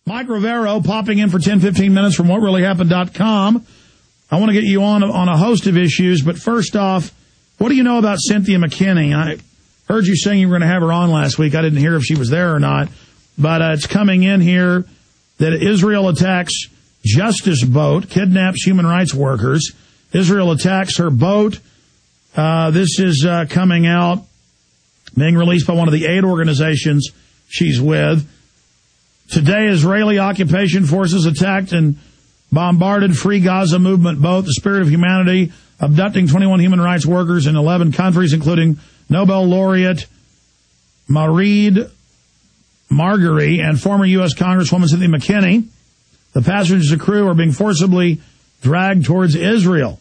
Mike Rivero popping in for 10, 15 minutes from whatreallyhappened.com. I want to get you on a host of issues, but first off, what do you know about Cynthia McKinney? I heard you saying you were going to have her on last week. I didn't hear if she was there or not, but it's coming in here that Israel attacks justice boat, kidnaps human rights workers. Israel attacks her boat. This is coming out, being released by one of the aid organizations she's with. Today, Israeli occupation forces attacked and bombarded Free Gaza Movement boat, the Spirit of Humanity, abducting 21 human rights workers in 11 countries, including Nobel laureate Mareed Margary and former U.S. Congresswoman Cynthia McKinney. The passengers and crew are being forcibly dragged towards Israel.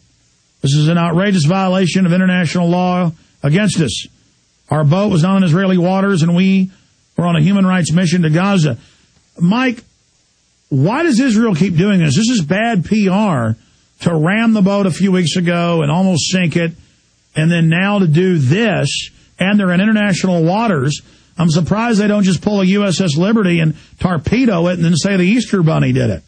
This is an outrageous violation of international law against us. Our boat was not in Israeli waters, and we were on a human rights mission to Gaza. Mike, why does Israel keep doing this? This is bad PR to ram the boat a few weeks ago and almost sink it, and then now to do this, and they're in international waters. I'm surprised they don't just pull a USS Liberty and torpedo it and then say the Easter Bunny did it.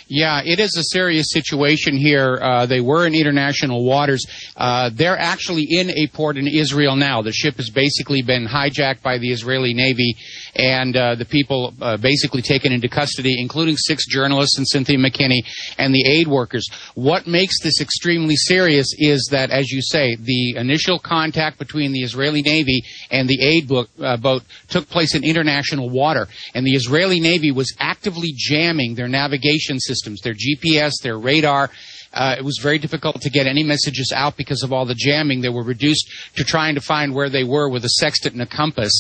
Yeah, it is a serious situation here. They were in international waters. They're actually in a port in Israel now. The ship has basically been hijacked by the Israeli Navy, and the people basically taken into custody, including 6 journalists and Cynthia McKinney and the aid workers. What makes this extremely serious is that, as you say, the initial contact between the Israeli Navy and the aid boat took place in international water, and the Israeli Navy was actively jamming their navigation systems, their GPS, their radar. It was very difficult to get any messages out because of all the jamming. They were reduced to trying to find where they were with a sextant and a compass.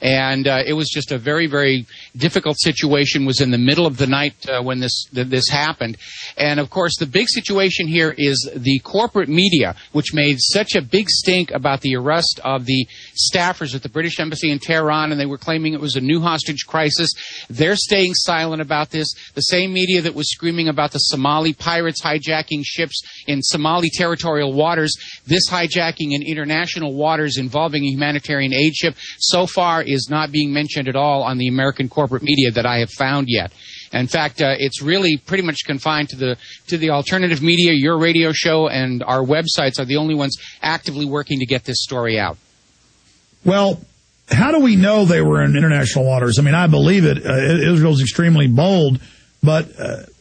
And it was just a very, very difficult situation. It was in the middle of the night when this happened. And, of course, the big situation here is the corporate media, which made such a big stink about the arrest of the staffers at the British Embassy in Tehran, and they were claiming it was a new hostage crisis. They're staying silent about this. The same media that was screaming about the Somali pirates hijacking ships in Somali territorial waters, this hijacking in international waters involving a humanitarian aid ship, so far is not being mentioned at all on the American corporate media that I have found yet. In fact, it's really pretty much confined to the alternative media. Your radio show and our websites are the only ones actively working to get this story out. Well, how do we know they were in international waters? I mean, I believe it. Israel's extremely bold. But,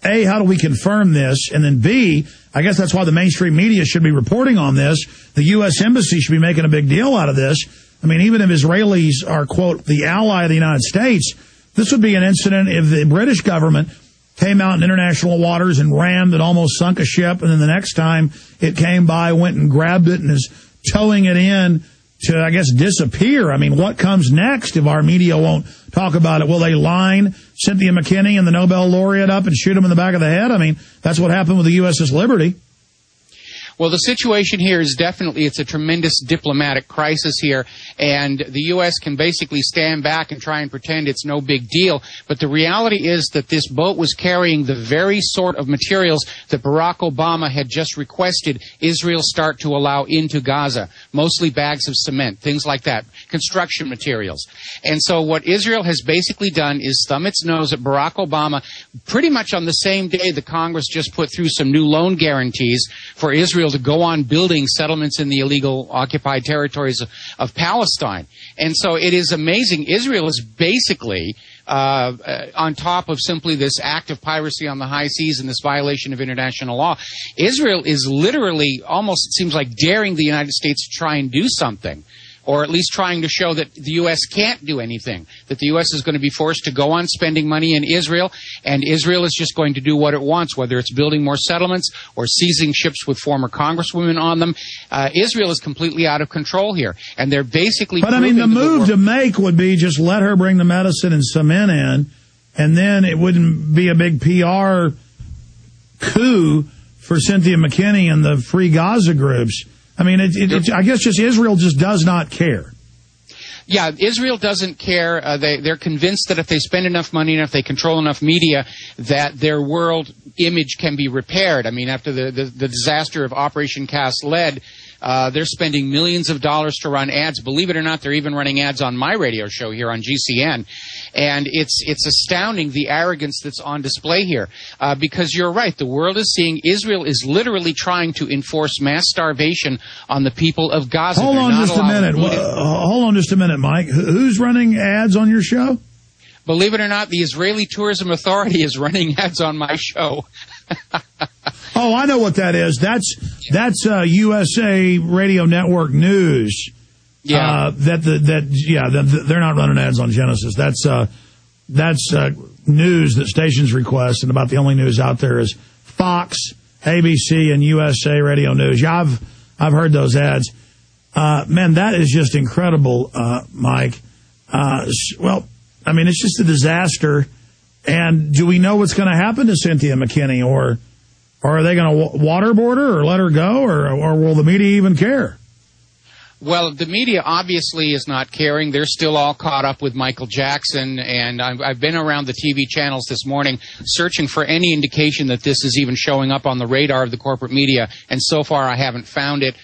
A, how do we confirm this? And then, B, I guess that's why the mainstream media should be reporting on this. The U.S. Embassy should be making a big deal out of this. I mean, even if Israelis are, quote, the ally of the United States, this would be an incident if the British government came out in international waters and rammed and almost sunk a ship, and then the next time it came by, went and grabbed it and is towing it in to, I guess, disappear. I mean, what comes next if our media won't talk about it? Will they line Cynthia McKinney and the Nobel laureate up and shoot him in the back of the head? I mean, that's what happened with the USS Liberty. Well, the situation here is definitely, it's a tremendous diplomatic crisis here, and the U.S. can basically stand back and try and pretend it's no big deal. But the reality is that this boat was carrying the very sort of materials that Barack Obama had just requested Israel start to allow into Gaza, mostly bags of cement, things like that, construction materials. And so what Israel has basically done is thumb its nose at Barack Obama pretty much on the same day the Congress just put through some new loan guarantees for Israel to go on building settlements in the illegal occupied territories of Palestine. And so it is amazing. Israel is basically on top of simply this act of piracy on the high seas and this violation of international law. Israel is literally almost, it seems like, daring the United States to try and do something, or at least trying to show that the U.S. can't do anything, that the U.S. is going to be forced to go on spending money in Israel, and Israel is just going to do what it wants, whether it's building more settlements or seizing ships with former congresswomen on them. Israel is completely out of control here, and they're basically... But, I mean, the move to make would be just let her bring the medicine and cement in, and then it wouldn't be a big PR coup for Cynthia McKinney and the Free Gaza groups. I mean, I guess just Israel just does not care. Yeah, Israel doesn't care. They're convinced that if they spend enough money and if they control enough media, that their world image can be repaired. I mean, after the disaster of Operation Cast Lead, They're spending millions of dollars to run ads. Believe it or not, they're even running ads on my radio show here on GCN. And it's astounding the arrogance that's on display here. Because you're right, the world is seeing Israel is literally trying to enforce mass starvation on the people of Gaza. Hold on just a minute. Hold on just a minute, Mike. Who's running ads on your show? Believe it or not, the Israeli Tourism Authority is running ads on my show. Oh, I know what that is. That's USA Radio Network News. Yeah. They're not running ads on Genesis. That's news that stations request, and about the only news out there is Fox, ABC, and USA Radio News. Yeah, I've heard those ads. Man, that is just incredible, Mike. Well, I mean, it's just a disaster. And do we know what's going to happen to Cynthia McKinney, or are they going to waterboard her or let her go, or will the media even care? Well, the media obviously is not caring. They're still all caught up with Michael Jackson, and I've been around the TV channels this morning searching for any indication that this is even showing up on the radar of the corporate media, and so far I haven't found it.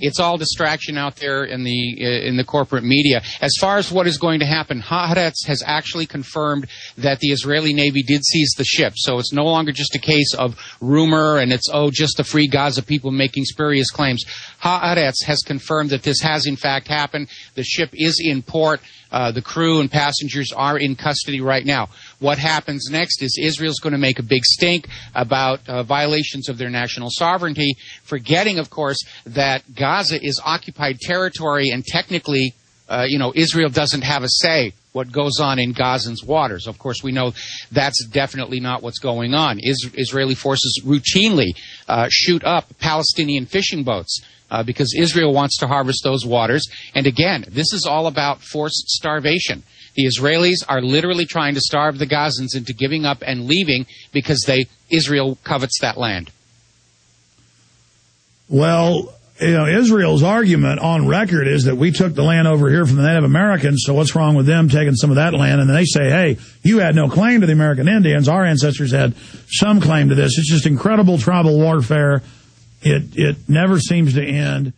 It's all distraction out there in the corporate media. As far as what is going to happen, Haaretz has actually confirmed that the Israeli Navy did seize the ship. So it's no longer just a case of rumor and it's, just the Free Gaza people making spurious claims. Haaretz has confirmed that this has in fact happened. The ship is in port. The crew and passengers are in custody right now. What happens next is Israel's going to make a big stink about violations of their national sovereignty, forgetting, of course, that Gaza is occupied territory and technically, Israel doesn't have a say what goes on in Gazans waters. Of course, we know that's definitely not what's going on. Israeli forces routinely shoot up Palestinian fishing boats because Israel wants to harvest those waters. And again, this is all about forced starvation. The Israelis are literally trying to starve the Gazans into giving up and leaving because Israel covets that land. Well, Israel's argument on record is that we took the land over here from the Native Americans, so what's wrong with them taking some of that land? And then they say, hey, you had no claim to the American Indians. Our ancestors had some claim to this. It's just incredible tribal warfare. It never seems to end.